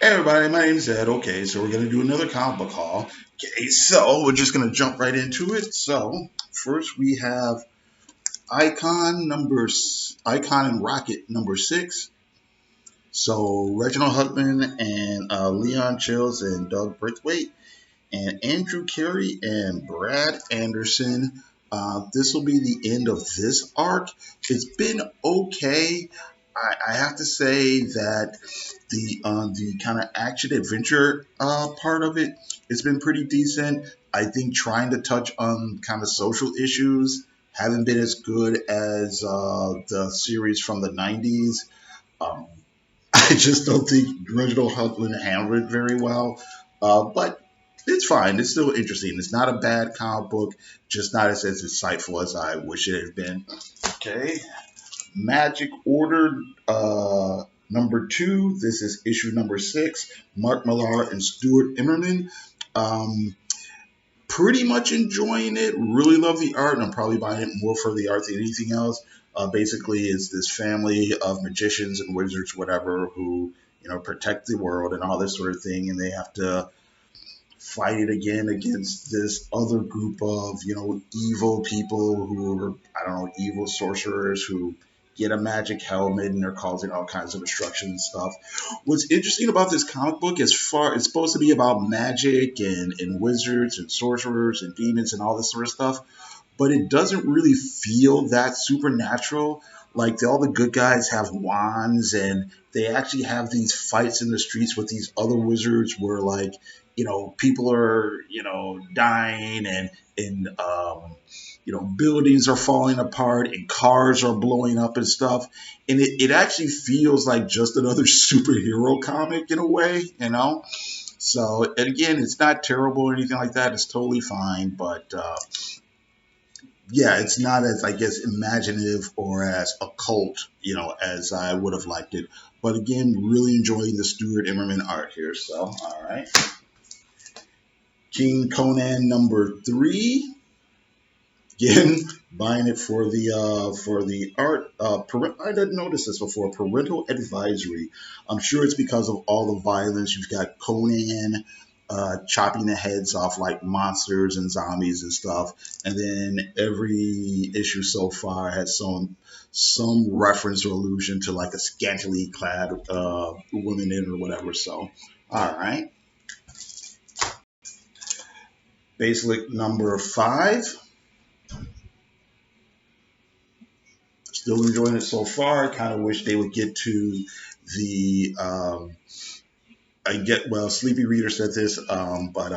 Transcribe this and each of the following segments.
Hey everybody, my name's Ed. Okay, so we're gonna do another comic book haul. Okay, so we're just gonna jump right into it. So first we have Icon and Rocket number 6. So Reginald Hudlin and Leon Chills and Doug Braithwaite and Andrew Carey and Brad Anderson. This will be the end of this arc. It's been okay. I have to say that the kind of action adventure part of it, it's been pretty decent. I think trying to touch on kind of social issues haven't been as good as the series from the 90s. Um, I just don't think Reginald Hudlin handled it very well. But it's fine. It's still interesting. It's not a bad comic book, just not as insightful as I wish it had been. Okay. Magic Order number 2. This is issue number 6. Mark Millar and Stuart Immerman. Um, Pretty much enjoying it. Really love the art, and I'm probably buying it more for the art than anything else. Basically, it's this family of magicians and wizards, whatever, who protect the world and all this sort of thing, and they have to fight it again against this other group of evil people who are, I don't know, evil sorcerers who get a magic helmet and they're causing all kinds of destruction and stuff. What's interesting about this comic book, as far it's supposed to be about magic and wizards and sorcerers and demons and all this sort of stuff, but it doesn't really feel that supernatural. Like all the good guys have wands, and they actually have these fights in the streets with these other wizards where, like, people are dying, and buildings are falling apart and cars are blowing up and stuff. And it actually feels like just another superhero comic in a way. So, and again, it's not terrible or anything like that. It's totally fine, but yeah, it's not as, I guess, imaginative or as occult, as I would have liked it. But again, really enjoying the Stuart Immerman art here. So, all right. King Conan number 3. Again, buying it for the art. I didn't notice this before. Parental advisory. I'm sure it's because of all the violence. You've got Conan chopping the heads off like monsters and zombies and stuff, and then every issue so far has some reference or allusion to like a scantily clad woman in or whatever. So, all right. Basilisk number 5. Still enjoying it so far. I kind of wish they would get to the. Sleepy Reader said this, but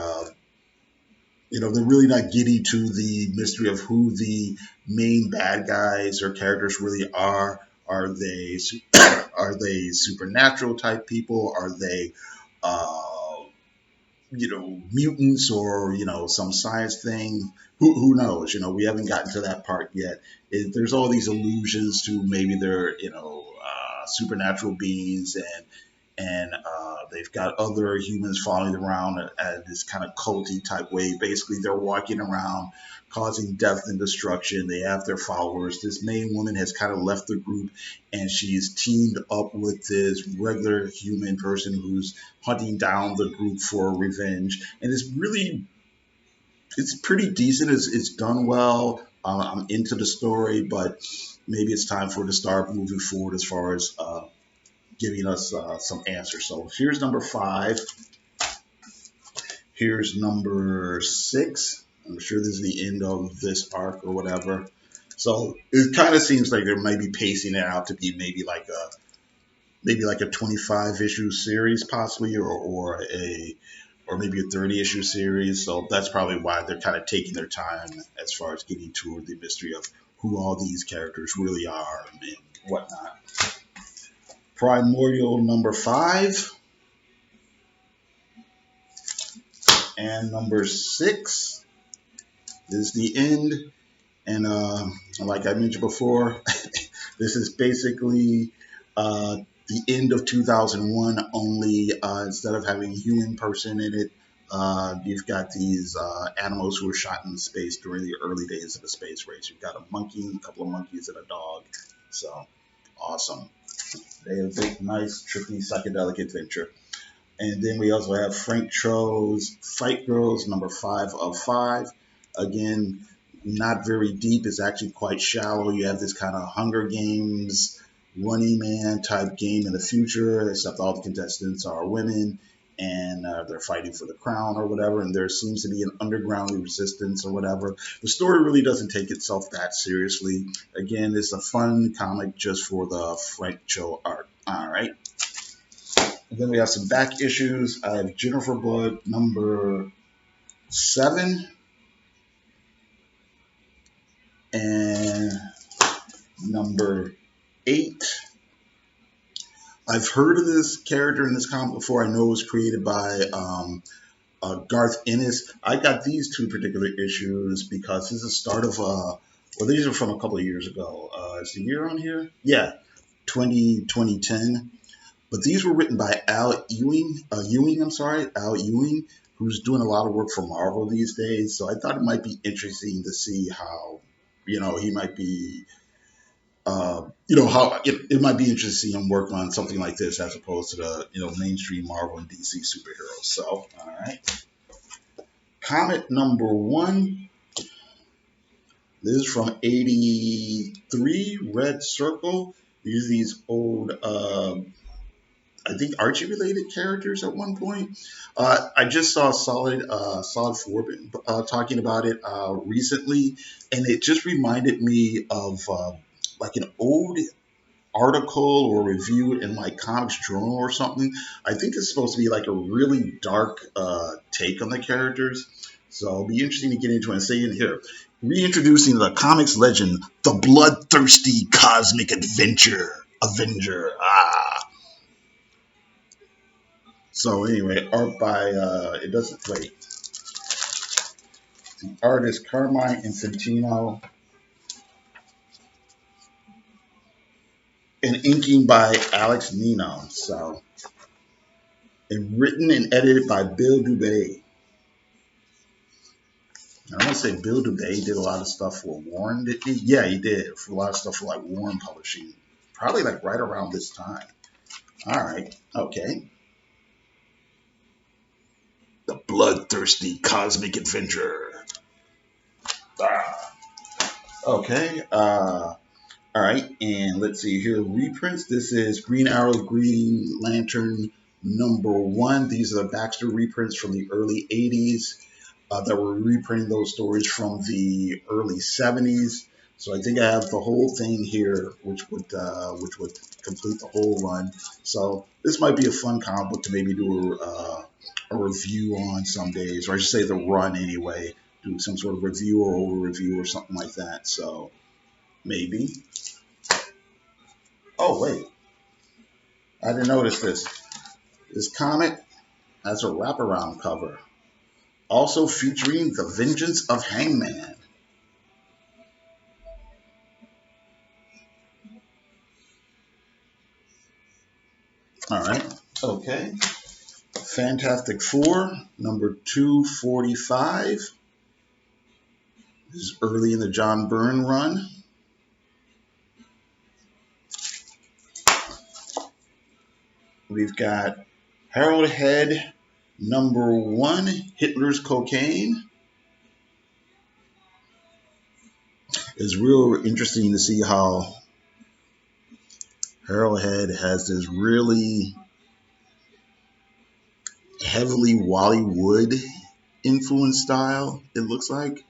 they're really not getting to the mystery of who the main bad guys or characters really are. Are they are they supernatural type people? Are they mutants or some science thing? Who knows? We haven't gotten to that part yet. There's all these allusions to maybe they're supernatural beings, and they've got other humans following around at this kind of culty type way. Basically, they're walking around causing death and destruction. They have their followers. This main woman has kind of left the group, and she's teamed up with this regular human person who's hunting down the group for revenge. And it's pretty decent. It's done well. I'm into the story, but maybe it's time for it to start moving forward as far as giving us some answers. So here's number 5. Here's number 6. I'm sure this is the end of this arc or whatever. So it kind of seems like they might be pacing it out to be maybe like a 25 issue series possibly, or maybe a 30 issue series. So that's probably why they're kind of taking their time as far as getting to the mystery of who all these characters really are and whatnot. Primordial number 5 and number 6 is the end. And like I mentioned before, this is basically the end of 2001, only instead of having a human person in it, you've got these animals who were shot in space during the early days of the space race. You've got a monkey, a couple of monkeys, and a dog. So awesome. They have a big, nice, trippy, psychedelic adventure. And then we also have Frank Cho's Fight Girls, number 5 of 5. Again, not very deep. It's actually quite shallow. You have this kind of Hunger Games, Running Man type game in the future, except all the contestants are women and they're fighting for the crown or whatever. And there seems to be an underground resistance or whatever. The story really doesn't take itself that seriously. Again, it's a fun comic just for the Frank Cho art. All right. And then we have some back issues. I have Jennifer Blood number 7 and number 8. I've heard of this character in this comic before. I know it was created by Garth Ennis. I got these two particular issues because this is the start of well, these are from a couple of years ago. Is the year on here? Yeah, 2010. But these were written by Al Ewing, who's doing a lot of work for Marvel these days. So I thought it might be interesting to see how, he might be, how it might be interesting to see him work on something like this as opposed to the, mainstream Marvel and DC superheroes. So, all right. Comic number 1. This is from '83, Red Circle. These are these old I think Archie related characters at one point. I just saw Solid Forbin talking about it recently, and it just reminded me of like an old article or review in like Comics Journal or something. I think it's supposed to be like a really dark take on the characters. So it'll be interesting to get into and say in here. Reintroducing the comics legend, the bloodthirsty cosmic Avenger. So anyway, art by it doesn't wait. The artist Carmine Infantino and inking by Alex Nino. So and written and edited by Bill Dubay. I want to say Bill Dubay did a lot of stuff for Warren. Did he? Yeah, he did for a lot of stuff for like Warren Publishing. Probably like right around this time. All right. Okay. The bloodthirsty cosmic adventure. Ah. Okay. All right, and let's see here. Reprints. This is Green Arrow, Green Lantern number 1. These are the Baxter reprints from the early '80s that were reprinting those stories from the early '70s. So I think I have the whole thing here, which would complete the whole run. So this might be a fun comic book to maybe do a review on some days, or I should say the run anyway. Do some sort of review or over review or something like that. So maybe. Oh wait. I didn't notice this. This comic has a wraparound cover, also featuring The Vengeance of Hangman. All right. Okay. Fantastic Four, number 245. This is early in the John Byrne run. We've got Harold Head, number 1, Hitler's Cocaine. It's real interesting to see how Harold Head has this really heavily Wally Wood influence style, it looks like.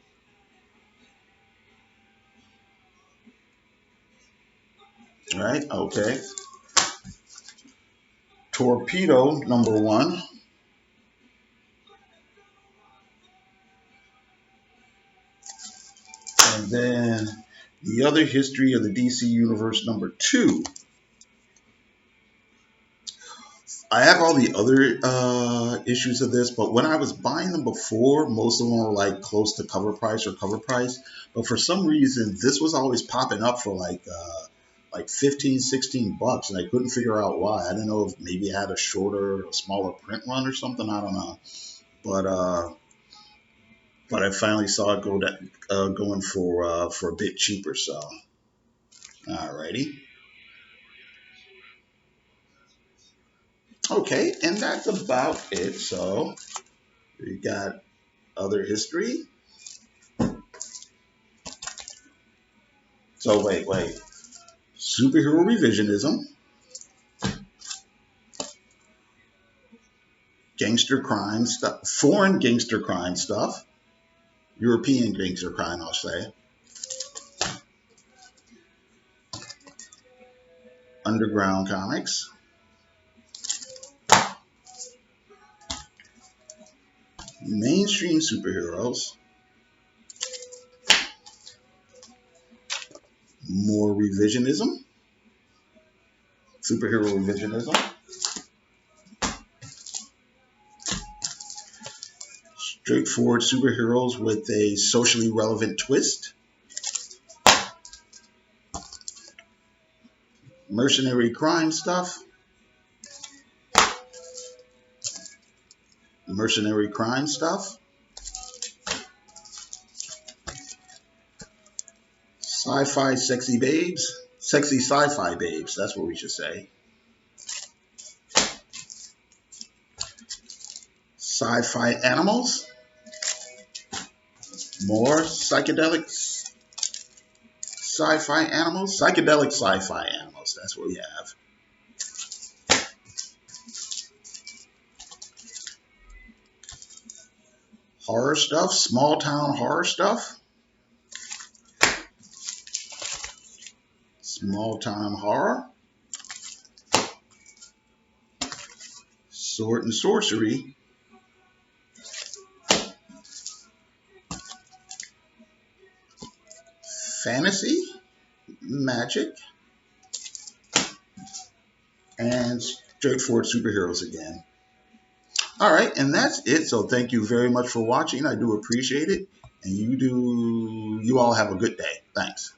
All right, okay. Torpedo, number 1. And then The Other History of the DC Universe, number 2. I have all the other issues of this, but when I was buying them before, most of them were like close to cover price. But for some reason, this was always popping up for like 15, 16 bucks, and I couldn't figure out why. I didn't know if maybe it had a shorter, smaller print run or something. I don't know. But I finally saw it going for a bit cheaper. So, alrighty. Okay, and that's about it. So we got other history. So wait. Superhero revisionism, gangster crime stuff, foreign gangster crime stuff, European gangster crime, I'll say, underground comics, mainstream superheroes, more revisionism, superhero revisionism, straightforward superheroes with a socially relevant twist, mercenary crime stuff, mercenary crime stuff, sci-fi sexy babes, sexy sci-fi babes, that's what we should say, sci-fi animals, more psychedelic sci-fi animals, psychedelic sci-fi animals, that's what we have. Horror stuff, small town horror stuff, small town horror, sword and sorcery, fantasy, magic, and straightforward superheroes again. All right, and that's it. So thank you very much for watching. I do appreciate it. And you all have a good day. Thanks.